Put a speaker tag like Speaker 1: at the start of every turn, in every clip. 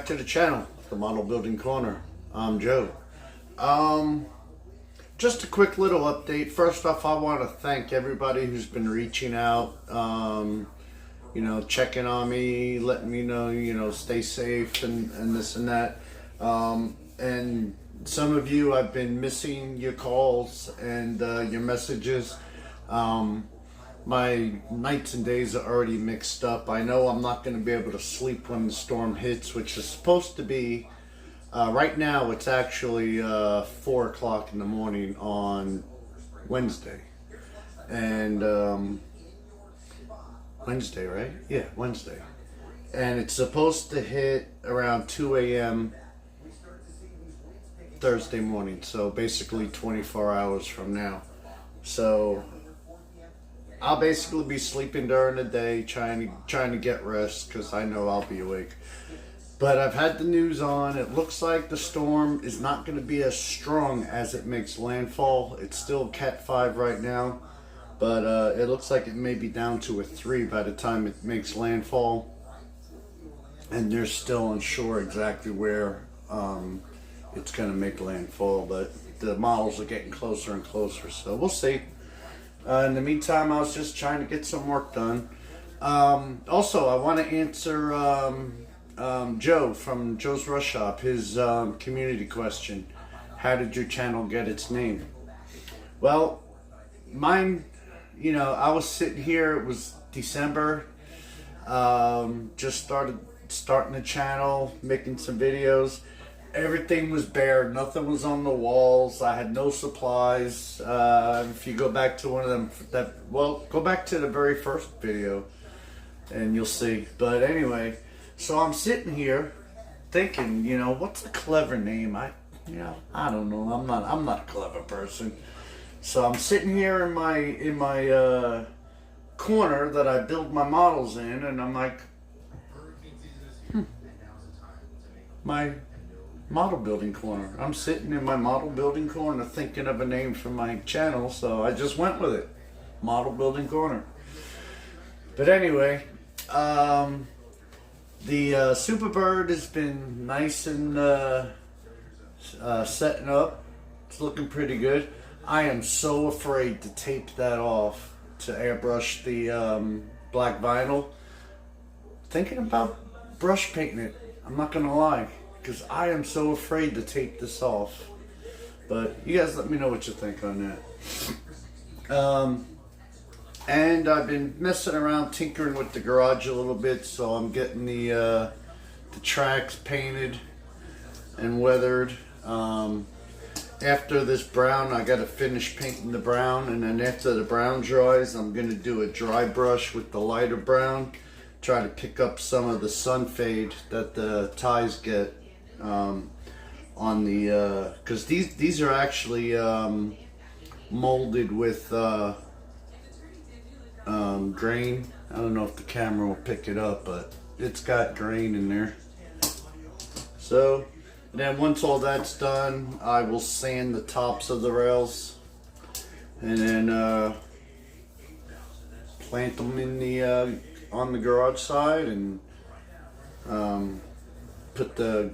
Speaker 1: back to the channel, the Model Building Corner. I'm Joe. Just a quick little update. First off, I want to thank everybody who's been reaching out, checking on me, letting me know, stay safe and this and that. And some of you, I've been missing your calls and your messages. My nights and days are already mixed up. I know I'm not going to be able to sleep when the storm hits, which is supposed to be, right now it's actually 4 o'clock in the morning on Wednesday. And Wednesday, right? Yeah, Wednesday. And it's supposed to hit around 2 a.m. Thursday morning, so basically 24 hours from now. So I'll basically be sleeping during the day, trying to get rest, because I know I'll be awake. But I've had the news on. It looks like the storm is not going to be as strong as it makes landfall. It's still Cat 5 right now, but it looks like it may be down to a 3 by the time it makes landfall. And they're still unsure exactly where it's going to make landfall, but the models are getting closer and closer, so we'll see. In the meantime, I was just trying to get some work done. Also, I want to answer Joe from Joe's Rush Shop, his community question. How did your channel get its name? Well, mine, I was sitting here, it was December, just starting the channel, making some videos. Everything was bare. Nothing was on the walls. I had no supplies. If you go back to one of them, go back to the very first video and you'll see. But anyway, so I'm sitting here thinking, what's a clever name? I don't know. I'm not a clever person. So I'm sitting here in my corner that I build my models in, and I'm like, my model building corner. I'm sitting in my model building corner thinking of a name for my channel, so I just went with it. Model building corner. But anyway, the Superbird has been nice and setting up. It's looking pretty good. I am so afraid to tape that off, to airbrush the black vinyl. Thinking about brush painting it, I'm not gonna lie, because I am so afraid to take this off. But you guys let me know what you think on that. And I've been messing around, tinkering with the garage a little bit, so I'm getting the tracks painted and weathered. After this brown, I got to finish painting the brown, and then after the brown dries, I'm going to do a dry brush with the lighter brown, try to pick up some of the sun fade that the ties get on the because these are actually molded with grain. I don't know if the camera will pick it up, but it's got grain in there. So then once all that's done, I will sand the tops of the rails and then plant them in the on the garage side, and put the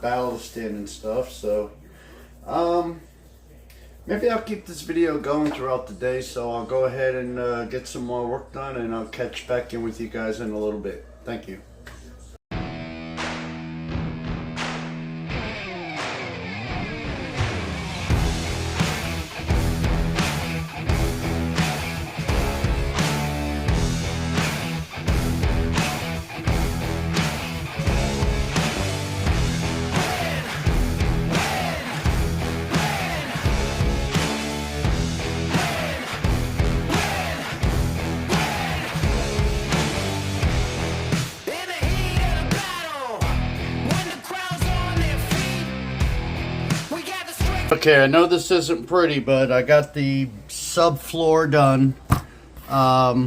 Speaker 1: ballast in and stuff. So maybe I'll keep this video going throughout the day, so I'll go ahead and get some more work done, and I'll catch back in with you guys in a little bit. Thank you. Okay, I know this isn't pretty, but I got the subfloor done. I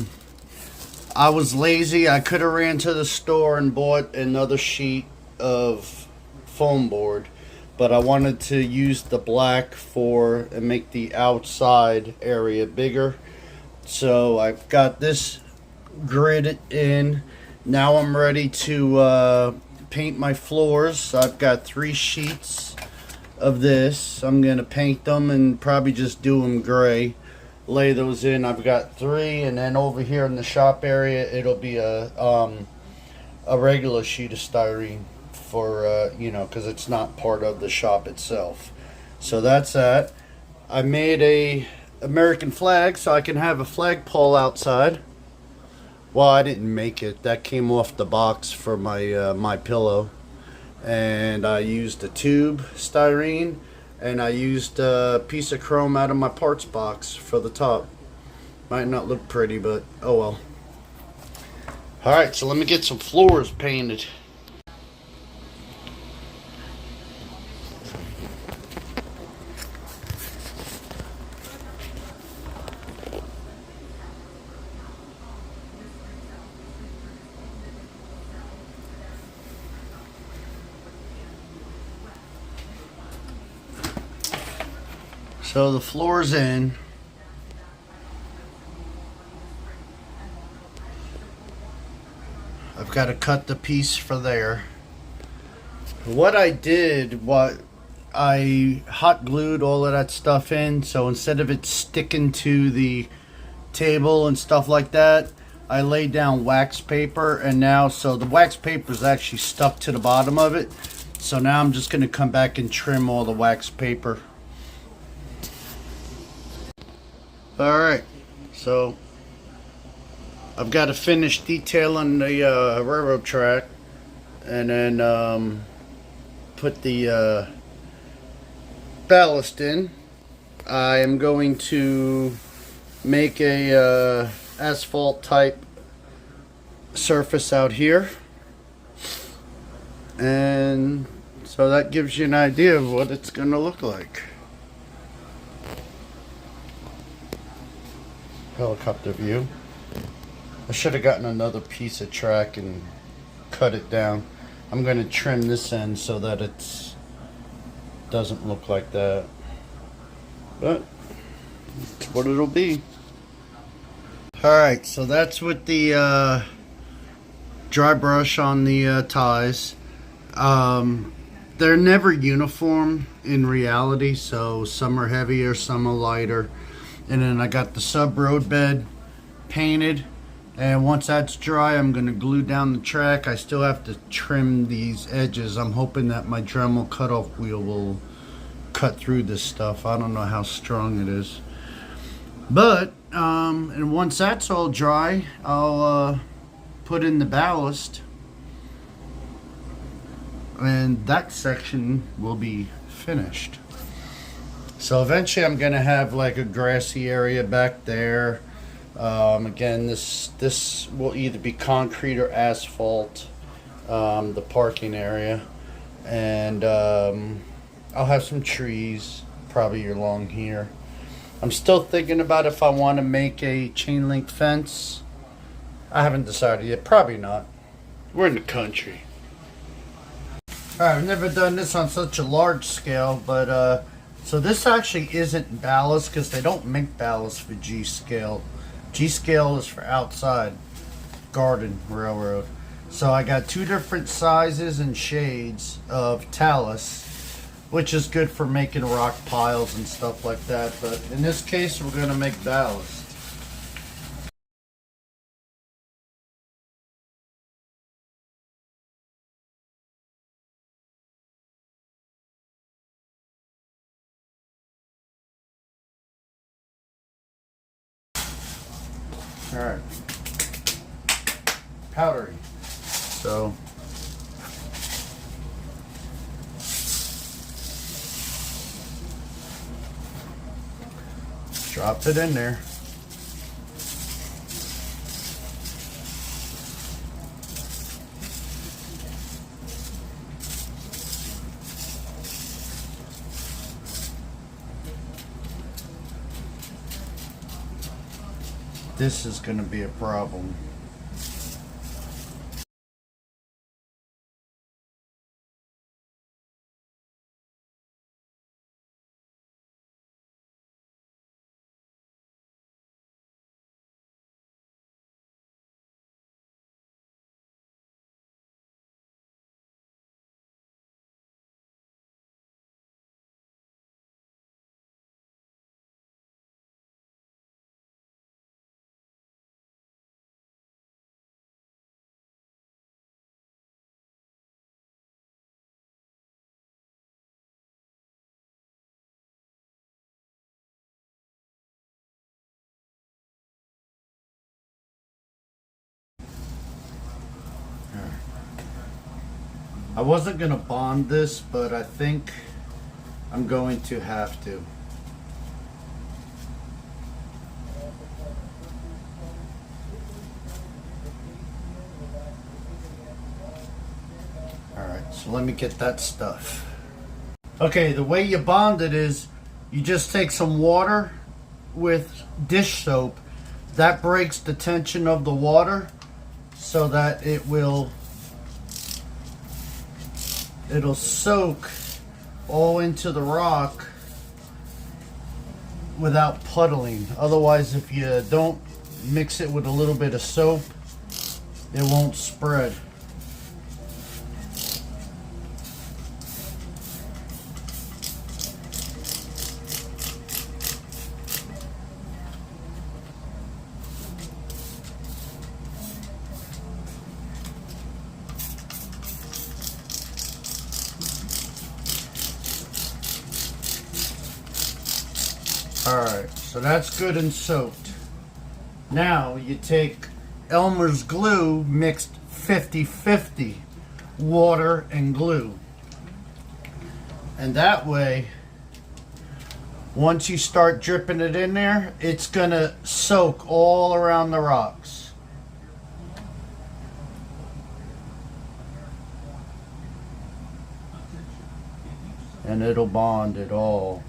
Speaker 1: was lazy. I could have ran to the store and bought another sheet of foam board, but I wanted to use the black and make the outside area bigger. So I've got this gridded in. Now I'm ready to paint my floors. I've got 3 sheets of this. I'm going to paint them and probably just do them gray. Lay those in. I've got 3, and then over here in the shop area, it'll be a regular sheet of styrene for you know, because it's not part of the shop itself. So that's that. I made a American flag so I can have a flagpole outside. Well, I didn't make it. That came off the box for my my pillow. And I used a tube styrene, and I used a piece of chrome out of my parts box for the top. Might not look pretty, but oh well. Alright, so let me get some floors painted. So the floor's in. I've got to cut the piece for there. What I did, I hot glued all of that stuff in, so instead of it sticking to the table and stuff like that, I laid down wax paper, and now, so the wax paper is actually stuck to the bottom of it. So now I'm just going to come back and trim all the wax paper. Alright, so I've got to finish detailing the railroad track, and then put the ballast in. I am going to make a asphalt type surface out here, and so that gives you an idea of what it's going to look like. Helicopter view. I should have gotten another piece of track and cut it down. I'm going to trim this end so that it doesn't look like that, but it's what it'll be. Alright, so that's with the dry brush on the ties. They're never uniform in reality, so some are heavier, some are lighter. And then I got the sub road bed painted, and once that's dry, I'm going to glue down the track. I still have to trim these edges. I'm hoping that my Dremel cutoff wheel will cut through this stuff. I don't know how strong it is, but and once that's all dry, I'll put in the ballast, and that section will be finished. So eventually I'm gonna have like a grassy area back there. Again, this will either be concrete or asphalt, the parking area, and I'll have some trees probably along here. I'm still thinking about if I want to make a chain link fence. I haven't decided yet. Probably not. We're in the country. Alright, I've never done this on such a large scale, but so this actually isn't ballast because they don't make ballast for G scale. G scale is for outside garden railroad. So I got 2 different sizes and shades of talus, which is good for making rock piles and stuff like that. But in this case, we're going to make ballast. Alright. Powdery. So drop it in there. This is going to be a problem. I wasn't gonna bond this, but I think I'm going to have to. Alright, so let me get that stuff. Okay, the way you bond it is you just take some water with dish soap. That breaks the tension of the water so that it'll soak all into the rock without puddling. Otherwise, if you don't mix it with a little bit of soap, it won't spread. Alright, so that's good and soaked. Now you take Elmer's glue mixed 50-50, water and glue. And that way, once you start dripping it in there, it's gonna soak all around the rocks. And it'll bond it all.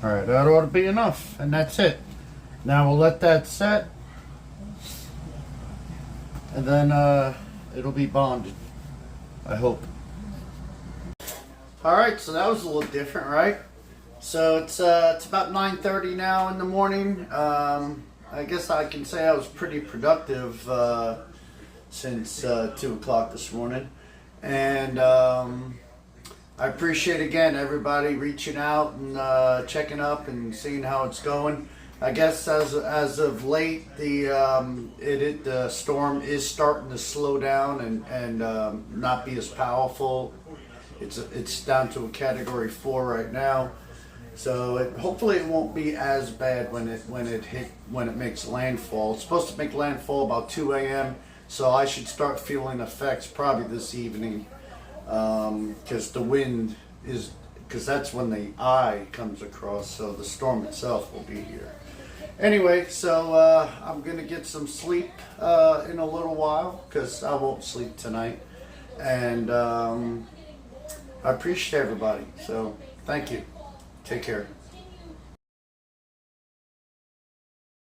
Speaker 1: Alright, that ought to be enough, and that's it. Now we'll let that set, and then it'll be bonded, I hope. Alright, so that was a little different, right? So it's about 9:30 now in the morning. I guess I can say I was pretty productive since 2 o'clock this morning. And I appreciate again everybody reaching out and checking up and seeing how it's going. I guess as of late, the storm is starting to slow down and not be as powerful. It's down to a Category 4 right now, so hopefully it won't be as bad when it makes landfall. It's supposed to make landfall about 2 a.m. So I should start feeling effects probably this evening. Because the wind because that's when the eye comes across, so the storm itself will be here. Anyway, so I'm going to get some sleep in a little while, because I won't sleep tonight. And I appreciate everybody, so thank you. Take care.